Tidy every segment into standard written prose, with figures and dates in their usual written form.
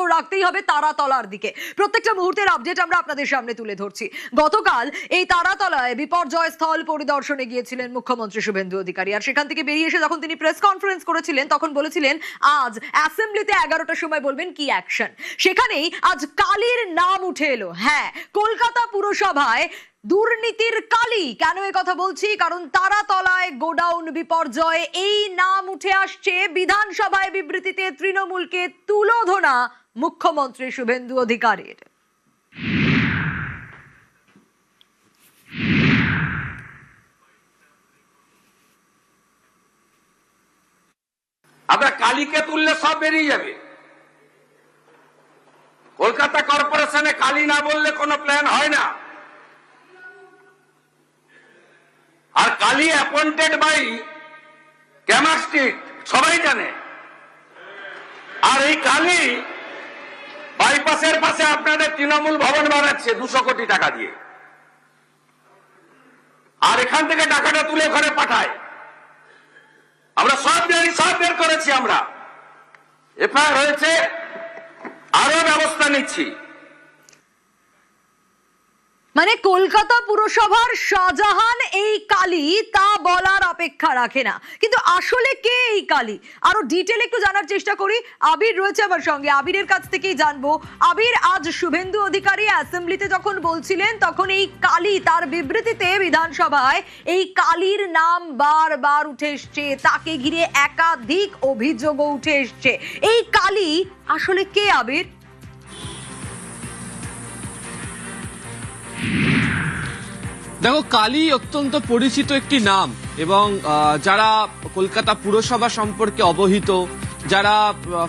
রাখতেই হবে তারাতলার দিকে। প্রত্যেকটা মুহূর্তের আপডেট আমরা আপনাদের সামনে তুলে ধরছি। গতকাল এই তারাতলায় বিপর্যয় স্থল পরিদর্শনে গিয়েছিলেন মুখ্যমন্ত্রী শুভেন্দু অধিকারী। আর সেখান থেকে বেরিয়ে এসে যখন তিনি প্রেস কনফারেন্স করেছিলেন তখন বলেছিলেন আজ অ্যাসেম্বলিতে 11টার সময় বলবেন কি অ্যাকশন। সেখানেই আজ কালির নাম উঠে এলো। হ্যাঁ, কলকাতা পুরসভায় দুর্নীতির কালি। কেন এ কথা বলছি? কারণ তারাতলায় গোডাউন বিপর্যয়, এই নাম উঠে আসছে। বিধানসভায় বিবৃতিতে তৃণমূলকে তুলোধনা মুখ্যমন্ত্রী শুভেন্দু অধিকারীর। আমরা কালীকে তুললে সব বেরিয়ে যাবে। কলকাতা কর্পোরেশনে কালী না বললে কোনো প্ল্যান হয় না। আর কালী অ্যাপয়েন্টেড বাই ক্যামার স্ট্রিট, সবাই জানে। আর এই কালী বাইপাসের পাশে আপনাদের তৃণমূল ভবন বানাচ্ছে 200 কোটি টাকা দিয়ে। আর এখান থেকে টাকাটা তুলে ওখানে পাঠায়। আমরা সব জানি, সব বের করেছি। আমরা এফআইআর হয়েছে, আরো ব্যবস্থা নিচ্ছি। মানে কলকাতা পুরসভার শাহজাহান এই কালী, তা বলার অপেক্ষা রাখে না। কিন্তু আসলে কে এই কালী, আরো ডিটেল একটু জানার চেষ্টা করি। আবির রয়েছে আমার সঙ্গে, আবিরের কাছ থেকেই জানবো। আবির, আজ শুভেন্দু অধিকারী অ্যাসেম্বলিতে যখন বলছিলেন তখন এই কালী, তার বিবৃতিতে বিধানসভায় এই কালীর নাম বারবার উঠে এসছে, তাকে ঘিরে একাধিক অভিযোগও উঠে এসছে। এই কালী আসলে কে আবির? দেখো, কালী অত্যন্ত পরিচিত একটি নাম এবং যারা কলকাতা পুরসভা সম্পর্কে অবহিত, যারা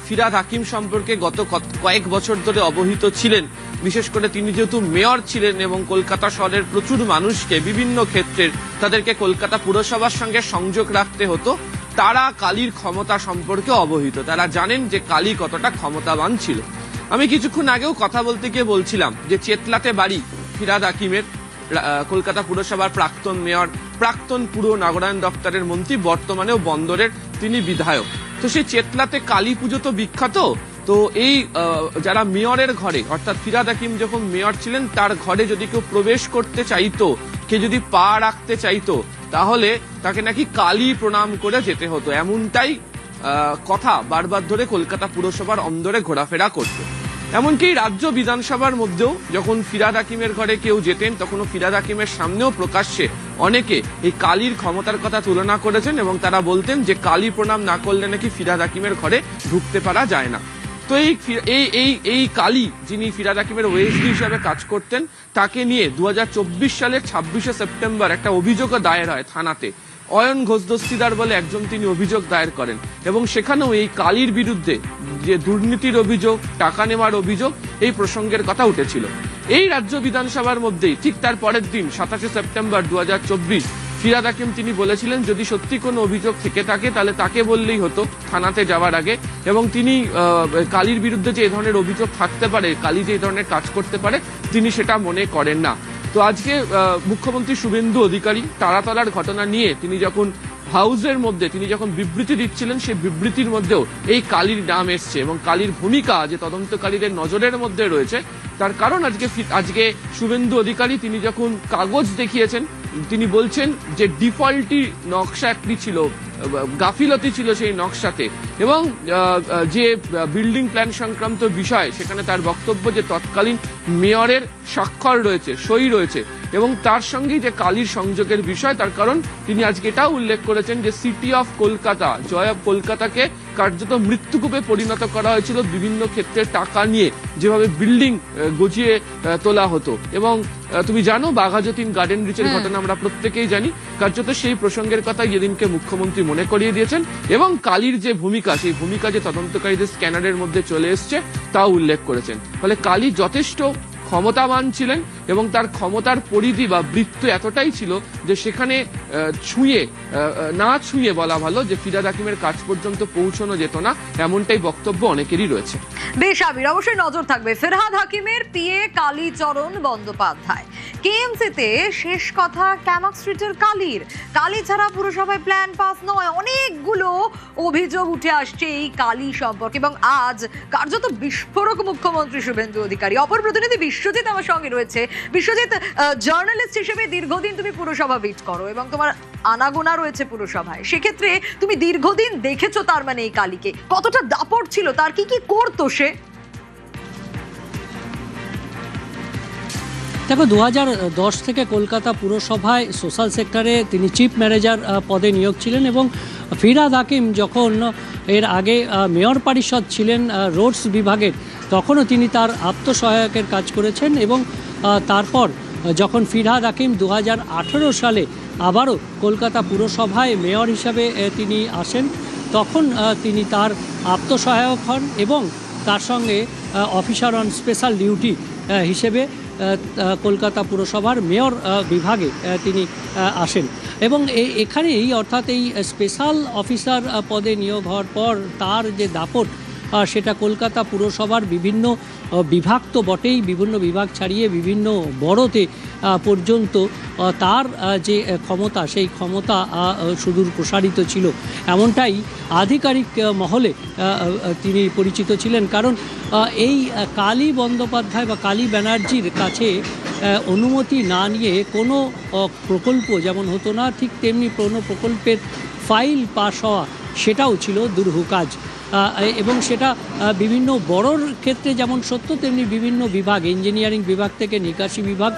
ফিরহাদ হাকিম সম্পর্কে গত কয়েক বছর ধরে অবহিত ছিলেন, বিশেষ করে তিনি যেহেতু মেয়র ছিলেন এবং কলকাতা শহরের প্রচুর মানুষকে বিভিন্ন ক্ষেত্রের তাদেরকে কলকাতা পুরসভার সঙ্গে সংযোগ রাখতে হতো, তারা কালীর ক্ষমতা সম্পর্কে অবহিত। তারা জানেন যে কালী কতটা ক্ষমতাবান ছিল। আমি কিছুক্ষণ আগেও কথা বলতে গিয়ে বলছিলাম যে চেতলাতে বাড়ি ফিরহাদ হাকিমের, কলকাতা পুরসভার প্রাক্তন মেয়র, প্রাক্তন পুর নগরায়ণ দপ্তরের মন্ত্রী, বর্তমানেও বন্দরের তিনি বিধায়ক। তো সেই চেতলাতে কালী পুজো তো বিখ্যাত। তো এই যারা মেয়রের ঘরে, অর্থাৎ ফিরহাদ হাকিম যখন মেয়র ছিলেন তার ঘরে যদি কেউ প্রবেশ করতে চাইতো, কেউ যদি পা রাখতে চাইতো, তাহলে তাকে নাকি কালী প্রণাম করে যেতে হতো। এমনটাই কথা বারবার ধরে কলকাতা পুরসভার অন্দরে ঘোরাফেরা করতো। এমনকি রাজ্য বিধানসভার মধ্যেও যখন ফিরহাদ হাকিমের ঘরে কেউ যেতেন তখনও ফিরহাদ হাকিমের সামনেও প্রকাশ্যে অনেকে এই কালীর ক্ষমতার কথা তুলনা করেছেন এবং তারা বলতেন যে কালী প্রণাম না করলে নাকি ফিরহাদ হাকিমের ঘরে ঢুকতে পারা যায় না। তো এই কালী, যিনি ফিরহাদ হাকিমের ওএসডি হিসাবে কাজ করতেন, তাকে নিয়ে 2024 সালের 26শে সেপ্টেম্বর একটা অভিযোগও দায়ের হয় থানাতে। অয়ন ঘোষ দস্তিদার বলে একজন তিনি অভিযোগ দায়ের করেন এবং সেখানেও এই কালীর বিরুদ্ধে যে দুর্নীতির অভিযোগ, টাকা নেওয়ার অভিযোগ, এই প্রসঙ্গের কথা উঠেছিল। এই রাজ্য বিধানসভার মধ্যেই ঠিক তার পরের দিন 27শে সেপ্টেম্বর 2024 ফিরহাদ হাকিম তিনি বলেছিলেন যদি সত্যি কোনো অভিযোগ থেকে থাকে তাহলে তাকে বললেই হতো থানাতে যাওয়ার আগে। এবং তিনি কালীর বিরুদ্ধে যে এ ধরনের অভিযোগ থাকতে পারে, কালী যে এই ধরনের কাজ করতে পারে, তিনি সেটা মনে করেন না। তো আজকে মুখ্যমন্ত্রী শুভেন্দু অধিকারী তারাতলার ঘটনা নিয়ে তিনি যখন হাউসের মধ্যে তিনি যখন বিবৃতি দিচ্ছিলেন, সেই বিবৃতির মধ্যেও এই কালীর নাম এসছে এবং কালীর ভূমিকা যে তদন্তকারীদের নজরের মধ্যে রয়েছে। তার কারণ আজকে শুভেন্দু অধিকারী তিনি যখন কাগজ দেখিয়েছেন, তিনি বলছেন যে ডিফল্টি নকশা একটি ছিল, গাফিলতি ছিল সেই নকশাতে, এবং যে বিল্ডিং প্ল্যান সংক্রান্ত বিষয়, সেখানে তার বক্তব্য যে তৎকালীন মেয়রের স্বাক্ষর রয়েছে, সই রয়েছে এবং তার সঙ্গেই যে কালীর সংযোগের বিষয়। তার কারণ তিনি আজকে এটাও উল্লেখ করেছেন যে city of Kolkata, joy of কলকাতাকে কার্যত মৃত্যুকূপে পরিণত করা হয়েছিল বিভিন্ন ক্ষেত্রে টাকা নিয়ে, যেভাবে বিল্ডিং গজিয়ে তোলা হতো। এবং তুমি জানো বাঘাযতীন গার্ডেন রিচের ঘটনা আমরা প্রত্যেকেই জানি। কার্যত সেই প্রসঙ্গের কথা যেদিনকে মুখ্যমন্ত্রী মনে করিয়ে দিয়েছেন এবং কালীর যে ভূমিকা, সেই ভূমিকা যে তদন্তকারীদের স্ক্যানারের মধ্যে চলে এসছে তাও উল্লেখ করেছেন। ফলে কালী যথেষ্ট ক্ষমতাবান ছিলেন এবং তার ক্ষমতার পরিধি বা বৃত্ত এতটাই ছিল যে সেখানে না ছুঁয়ে বলা ভালো যে ফিরহাদ হাকিমের কাজ পর্যন্ত পৌঁছানো যেত না, এমনটাই বক্তব্য অনেকেরই রয়েছে। বেশ আবির, অবশ্যই নজর থাকবে ফিরহাদ হাকিমের পিএ কালীচরণ বন্দ্যোপাধ্যায়। কেএমসিতে শেষ কথা ক্যামাক স্ট্রিটের কালী ছাড়া পুরসভায় প্ল্যান পাস নয়। অনেকগুলো অভিযোগ উঠে আসছে এই কালী সম্পর্কে এবং আজ কার্যত বিস্ফোরক মুখ্যমন্ত্রী শুভেন্দু অধিকারী। অপর প্রতিনিধি বিশ্বজিৎ আমার সঙ্গে রয়েছে। বিশ্বজিৎ, জার্নালিস্ট হিসেবে দীর্ঘদিন তুমি পুরসভা বিট করো এবং তোমার আনাগোনা রয়েছে পুরসভায়, সেক্ষেত্রে তুমি দীর্ঘদিন দেখেছো তার মানে এই কালীকে, কতটা দাপট ছিল, তার কি কি করতো সে? দেখো, 2010 থেকে কলকাতা পুরসভায় সোশ্যাল সেক্টরে তিনি চিফ ম্যানেজার পদে নিয়োগ ছিলেন এবং ফিরহাদ হাকিম যখন এর আগে মেয়র পরিষদ ছিলেন রোডস বিভাগের, তখনও তিনি তার আত্মসহায়কের কাজ করেছেন এবং তারপর যখন ফিরহাদ হাকিম 2018 সালে আবারও কলকাতা পুরসভায় মেয়র হিসাবে তিনি আসেন, তখন তিনি তার আত্মসহায়ক হন এবং তার সঙ্গে অফিসার অন স্পেশাল ডিউটি হিসেবে কলকাতা পুরসভার মেয়র বিভাগে তিনি আসেন এবং এখানেই অর্থাৎ এই স্পেশাল অফিসার পদে নিয়োগ হওয়ার পর তার যে দাপট সেটা কলকাতা পুরসভার বিভিন্ন বিভাগ তো বটেই, বিভিন্ন বিভাগ ছাড়িয়ে বিভিন্ন বড়তে পর্যন্ত তার যে ক্ষমতা, সেই ক্ষমতা সুদূর প্রসারিত ছিল, এমনটাই আধিকারিক মহলে তিনি পরিচিত ছিলেন। কারণ এই কালী বন্দ্যোপাধ্যায় বা কালী ব্যানার্জির কাছে অনুমতি না নিয়ে কোনো প্রকল্প যেমন হতো না, ঠিক তেমনি কোনো প্রকল্পের ফাইল পাস হওয়া সেটাও ছিল দুরূহ কাজ। এবং সেটা বিভিন্ন বড়োর ক্ষেত্রে যেমন সত্য, তেমনি বিভিন্ন বিভাগ, ইঞ্জিনিয়ারিং বিভাগ থেকে নিকাশি বিভাগ,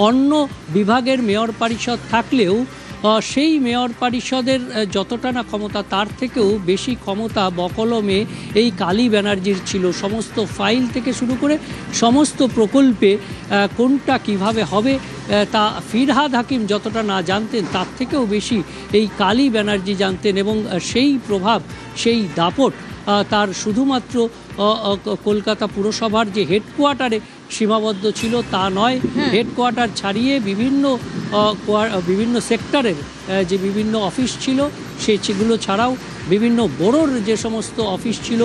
অন্য বিভাগের মেয়র পরিষদ থাকলেও সেই মেয়র পরিষদের যতটা না ক্ষমতা, তার থেকেও বেশি ক্ষমতা বকলমে এই কালী ব্যানার্জির ছিল। সমস্ত ফাইল থেকে শুরু করে সমস্ত প্রকল্পে কোনটা কিভাবে হবে তা ফিরহাদ হাকিম যতটা না জানতেন, তার থেকেও বেশি এই কালী ব্যানার্জি জানতেন এবং সেই প্রভাব, সেই দাপট তার শুধুমাত্র কলকাতা পুরসভার যে হেডকোয়ার্টারে সীমাবদ্ধ ছিল তা নয়, হেডকোয়ার্টার ছাড়িয়ে বিভিন্ন সেক্টরের যে বিভিন্ন অফিস ছিল সেগুলো ছাড়াও বিভিন্ন বড়োর যে সমস্ত অফিস ছিল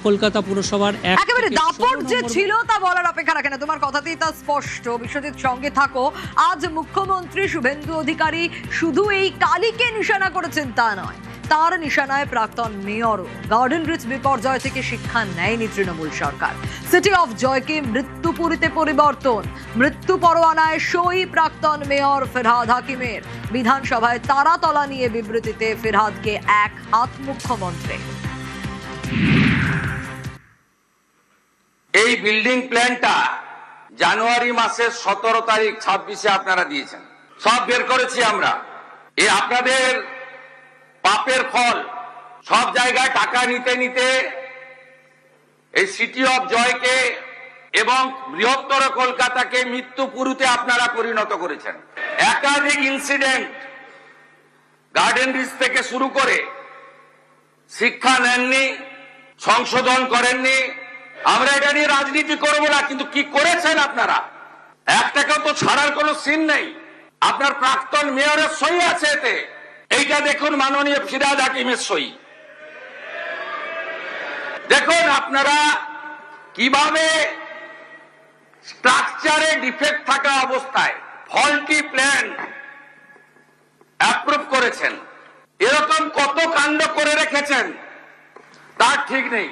কলকাতা পুরসভার একেবারে দাপট যে ছিল তা বলার অপেক্ষা রাখে না, তোমার কথাতেই তা স্পষ্ট। বিশ্বজিৎ সঙ্গে থাকো। আজ মুখ্যমন্ত্রী শুভেন্দু অধিকারী শুধু এই কালীকে নিশানা করেছেন তা নয়, তার নিশানায় প্রাক্তন মেয়রও। গার্ডেন রিচ বিপর্যয় থেকে শিক্ষা নেয়নি তৃণমূল সরকার। সিটি অফ জয়কে মৃত্যুপুরীতে পরিবর্তন, মৃত্যু পরোয়ানায় সই প্রাক্তন মেয়র ফিরহাদ হাকিমের। বিধানসভায় তারাতলা নিয়ে বিবৃতিতে ফিরহাদকে এক হাত মুখ্যমন্ত্রী। এই বিল্ডিং প্ল্যানটা জানুয়ারি মাসের 17 তারিখ 26-এ আপনারা দিয়েছেন, সব বের করেছি আমরা। এই আপনাদের পাপের ফল, সব জায়গায় টাকা নিতে নিতে এই সিটি অফ জয়কে এবং বৃহত্তর কলকাতাকে মৃত্যুপুরীতে আপনারা পরিণত করেছেন। একাধিক ইনসিডেন্ট গার্ডেন রিচ থেকে শুরু করে শিক্ষা নেননি, সংশোধন করেননি। আমরা এটা নিয়ে রাজনীতি করব না, কিন্তু কি করেছেন আপনারা? একটাকেও তো ছাড়ার কোনো সিন নেই। আপনার প্রাক্তন মেয়রের সই আছে এতে। এইটা দেখুন, মাননীয় ফিরহাদ হাকিমের সই। দেখুন আপনারা কিভাবে স্ট্রাকচারে ডিফেক্ট থাকা অবস্থায় ফল্টি প্ল্যান অ্যাপ্রুভ করেছেন। এরকম কত কাণ্ড করে রেখেছেন তার ঠিক নেই।